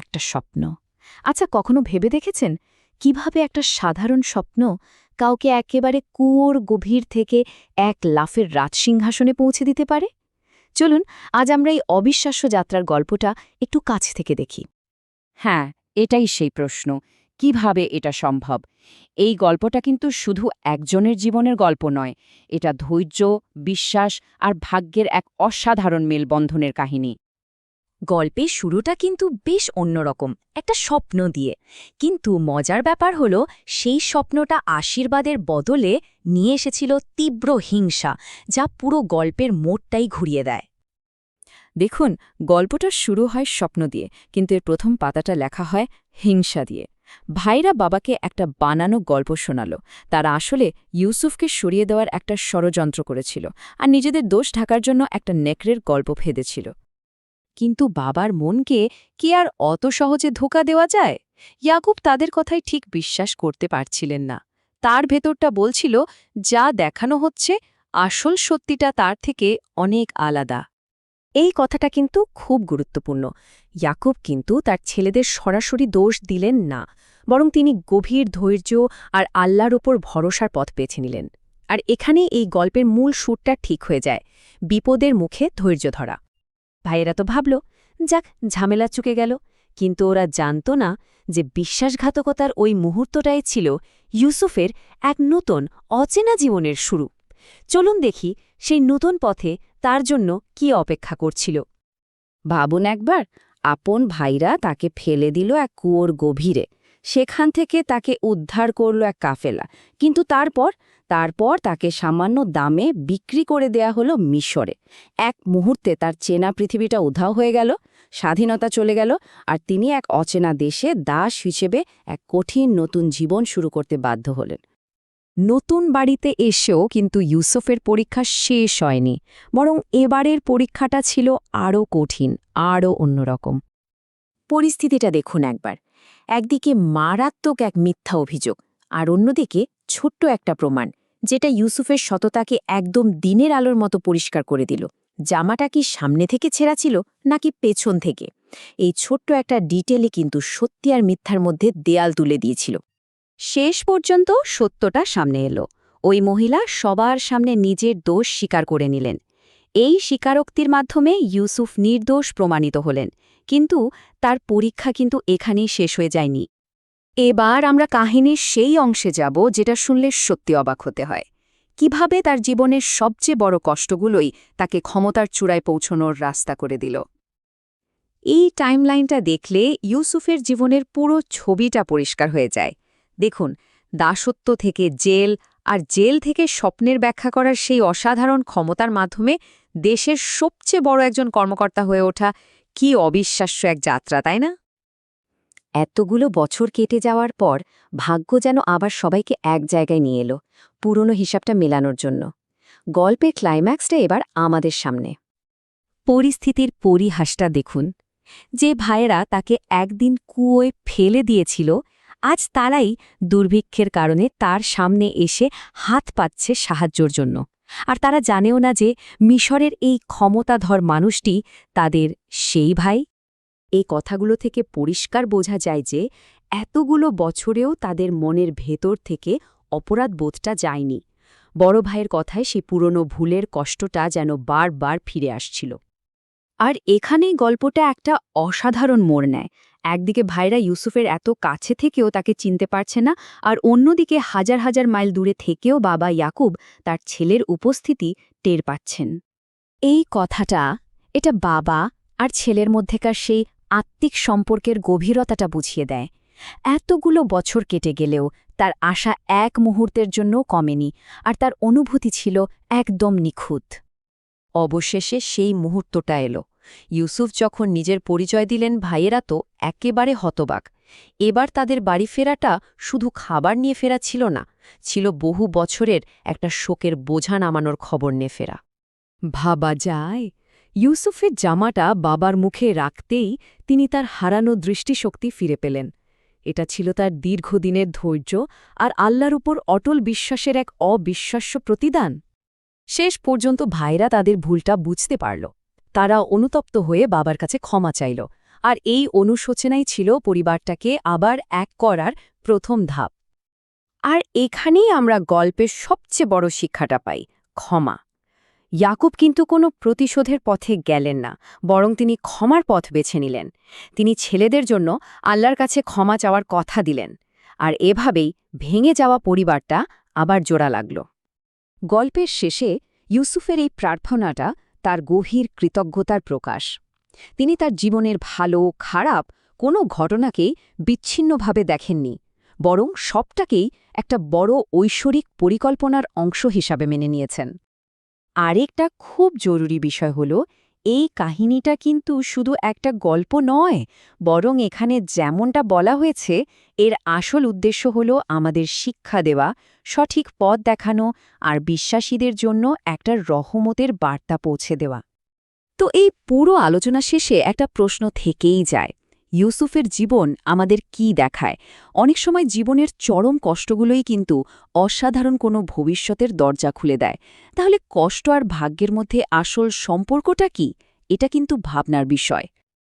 একটা স্বপ্ন। আচ্ছা, কখনো ভেবে দেখেছেন কিভাবে একটা সাধারণ স্বপ্ন কাউকে একেবারে কুয়োর গভীর থেকে এক লাফের রাজসিংহাসনে পৌঁছে দিতে পারে? চলুন আজ আমরা এই অবিশ্বাস্য যাত্রার গল্পটা একটু কাছ থেকে দেখি। হ্যাঁ, এটাই সেই প্রশ্ন। কিভাবে এটা সম্ভব? এই গল্পটা কিন্তু শুধু একজনের জীবনের গল্প নয়, এটা ধৈর্য, বিশ্বাস আর ভাগ্যের এক অসাধারণ মেলবন্ধনের কাহিনী। গল্পের শুরুটা কিন্তু বেশ অন্যরকম, একটা স্বপ্ন দিয়ে। কিন্তু মজার ব্যাপার হলো সেই স্বপ্নটা আশীর্বাদের বদলে নিয়ে এসেছিল তীব্র হিংসা, যা পুরো গল্পের মোড়টাই ঘুরিয়ে দেয়। দেখুন, গল্পটা শুরু হয় স্বপ্ন দিয়ে, কিন্তু এর প্রথম পাতাটা লেখা হয় হিংসা দিয়ে। ভাইরা বাবাকে একটা বানানো গল্প শোনালো। তারা আসলে ইউসুফকে সরিয়ে দেওয়ার একটা ষড়যন্ত্র করেছিল আর নিজেদের দোষ ঢাকার জন্য একটা নেকড়ের গল্প ফেঁদেছিল। কিন্তু বাবার মনকে কি আর অত সহজে ধোঁকা দেওয়া যায়? ইয়াকুব তাদের কথাই ঠিক বিশ্বাস করতে পারছিলেন না। তার ভেতরটা বলছিল, যা দেখানো হচ্ছে আসল সত্যিটা তার থেকে অনেক আলাদা। এই কথাটা কিন্তু খুব গুরুত্বপূর্ণ। ইয়াকুব কিন্তু তার ছেলেদের সরাসরি দোষ দিলেন না, বরং তিনি গভীর ধৈর্য আর আল্লাহর ওপর ভরসার পথ বেছে নিলেন। আর এখানেই এই গল্পের মূল সুরটা ঠিক হয়ে যায়, বিপদের মুখে ধৈর্য ধরা। ভাইয়েরা তো ভাবল, যাক, ঝামেলা চুকে গেল। কিন্তু ওরা জানত না যে বিশ্বাসঘাতকতার ওই মুহূর্তটাই ছিল ইউসুফের এক নতুন অচেনা জীবনের শুরু। চলুন দেখি সেই নতুন পথে তার জন্য কি অপেক্ষা করছিল। ভাবুন একবার, আপন ভাইরা তাকে ফেলে দিল এক কুয়োর গভীরে। সেখান থেকে তাকে উদ্ধার করল এক কাফেলা। কিন্তু তারপর তাকে সামান্য দামে বিক্রি করে দেয়া হলো মিশরে। এক মুহূর্তে তার চেনা পৃথিবীটা উধাও হয়ে গেল, স্বাধীনতা চলে গেল, আর তিনি এক অচেনা দেশে দাস হিসেবে এক কঠিন নতুন জীবন শুরু করতে বাধ্য হলেন। নতুন বাড়িতে এসেও কিন্তু ইউসুফের পরীক্ষা শেষ হয়নি, বরং এবারের পরীক্ষাটা ছিল আরও কঠিন, আরও অন্যরকম। পরিস্থিতিটা দেখুন একবার। একদিকে মারাত্মক এক মিথ্যা অভিযোগ, আর অন্যদিকে ছোট্ট একটা প্রমাণ, যেটা ইউসুফের সততাকে একদম দিনের আলোর মতো পরিষ্কার করে দিল। জামাটা কি সামনে থেকে ছেঁড়া ছিল নাকি পেছন থেকে? এই ছোট্ট একটা ডিটেলে কিন্তু সত্যি আর মিথ্যার মধ্যে দেয়াল তুলে দিয়েছিল। শেষ পর্যন্ত সত্যটা সামনে এলো। ওই মহিলা সবার সামনে নিজের দোষ স্বীকার করে নিলেন। এই স্বীকারোক্তির মাধ্যমে ইউসুফ নির্দোষ প্রমাণিত হলেন। কিন্তু তার পরীক্ষা কিন্তু এখানেই শেষ হয়ে যায়নি। এবার আমরা কাহিনীর সেই অংশে যাব যেটা শুনলে সত্যি অবাক হতে হয়। কিভাবে তার জীবনের সবচেয়ে বড় কষ্টগুলোই তাকে ক্ষমতার চূড়ায় পৌঁছনোর রাস্তা করে দিল। এই টাইমলাইনটা দেখলে ইউসুফের জীবনের পুরো ছবিটা পরিষ্কার হয়ে যায়। দেখুন, দাসত্ব থেকে জেল, আর জেল থেকে স্বপ্নের ব্যাখ্যা করার সেই অসাধারণ ক্ষমতার মাধ্যমে দেশের সবচেয়ে বড় একজন কর্মকর্তা হয়ে ওঠা, কি অবিশ্বাস্য এক যাত্রা, তাই না? এতগুলো বছর কেটে যাওয়ার পর ভাগ্য যেন আবার সবাইকে এক জায়গায় নিয়ে এলো, পুরনো হিসাবটা মেলানোর জন্য। গল্পের ক্লাইম্যাক্সটা এবার আমাদের সামনে। পরিস্থিতির পরিহাসটা দেখুন। যে ভাইয়েরা তাকে একদিন কুয়োয় ফেলে দিয়েছিল, আজ তারাই দুর্ভিক্ষের কারণে তার সামনে এসে হাত পাচ্ছে সাহায্যর জন্য। আর তারা জানেও না যে মিশরের এই ক্ষমতাধর মানুষটি তাদের সেই ভাই। এই কথাগুলো থেকে পরিষ্কার বোঝা যায় যে এতগুলো বছরেও তাদের মনের ভেতর থেকে অপরাধবোধটা যায়নি। বড় ভাইয়ের কথায় সেই পুরনো ভুলের কষ্টটা যেন বারবার ফিরে আসছিল। আর এখানেই গল্পটা একটা অসাধারণ মোড় নেয়। একদিকে ভাইরা ইউসুফের এত কাছে থেকেও তাকে চিনতে পারছে না, আর অন্যদিকে হাজার হাজার মাইল দূরে থেকেও বাবা ইয়াকুব তার ছেলের উপস্থিতি টের পাচ্ছেন। এই কথাটা, এটা বাবা আর ছেলের মধ্যেকার সেই আত্মিক সম্পর্কের গভীরতাটা বুঝিয়ে দেয়। এতগুলো বছর কেটে গেলেও তার আশা এক মুহূর্তের জন্যও কমেনি, আর তার অনুভূতি ছিল একদম নিখুঁত। অবশেষে সেই মুহূর্তটা এলো। ইউসুফ যখন নিজের পরিচয় দিলেন, ভাইয়েরা তো একেবারে হতবাক। এবার তাদের বাড়ি ফেরাটা শুধু খাবার নিয়ে ফেরা ছিল না, ছিল বহু বছরের একটা শোকের বোঝা নামানোর খবর নিয়ে ফেরা। ভাবা যায়, ইউসুফের জামাটা বাবার মুখে রাখতেই তিনি তার হারানো দৃষ্টিশক্তি ফিরে পেলেন। এটা ছিল তার দীর্ঘদিনের ধৈর্য আর আল্লাহর উপর অটল বিশ্বাসের এক অবিশ্বাস্য প্রতিদান। শেষ পর্যন্ত ভাইরা তাদের ভুলটা বুঝতে পারল। তারা অনুতপ্ত হয়ে বাবার কাছে ক্ষমা চাইল, আর এই অনুশোচনাই ছিল পরিবারটাকে আবার এক করার প্রথম ধাপ। আর এখানেই আমরা গল্পের সবচেয়ে বড় শিক্ষাটা পাই, ক্ষমা। ইয়াকুব কিন্তু কোনো প্রতিশোধের পথে গেলেন না, বরং তিনি ক্ষমার পথ বেছে নিলেন। তিনি ছেলেদের জন্য আল্লাহর কাছে ক্ষমা চাওয়ার কথা দিলেন। আর এভাবেই ভেঙে যাওয়া পরিবারটা আবার জোড়া লাগল। গল্পের শেষে ইউসুফের এই প্রার্থনাটা তার গভীর কৃতজ্ঞতার প্রকাশ। তিনি তার জীবনের ভালো খারাপ কোনো ঘটনাকেই বিচ্ছিন্নভাবে দেখেননি, বরং সবটাকেই একটা বড় ঐশ্বরিক পরিকল্পনার অংশ হিসাবে মেনে নিয়েছেন। আরেকটা খুব জরুরি বিষয় হল, এই কাহিনীটা কিন্তু শুধু একটা গল্প নয়, বরং এখানে যেমনটা বলা হয়েছে এর আসল উদ্দেশ্য হল আমাদের শিক্ষা দেওয়া, সঠিক পথ দেখানো আর বিশ্বাসীদের জন্য একটা রহমতের বার্তা পৌঁছে দেওয়া। তো এই পুরো আলোচনা শেষে একটা প্রশ্ন থেকেই যায়, ইউসুফের জীবন আমাদের কি দেখায়? অনেক সময় জীবনের চরম কষ্টগুলোই কিন্তু অসাধারণ কোনো ভবিষ্যতের দরজা খুলে দেয়। তাহলে কষ্ট আর ভাগ্যের মধ্যে আসল সম্পর্কটা কি? এটা কিন্তু ভাবনার বিষয়।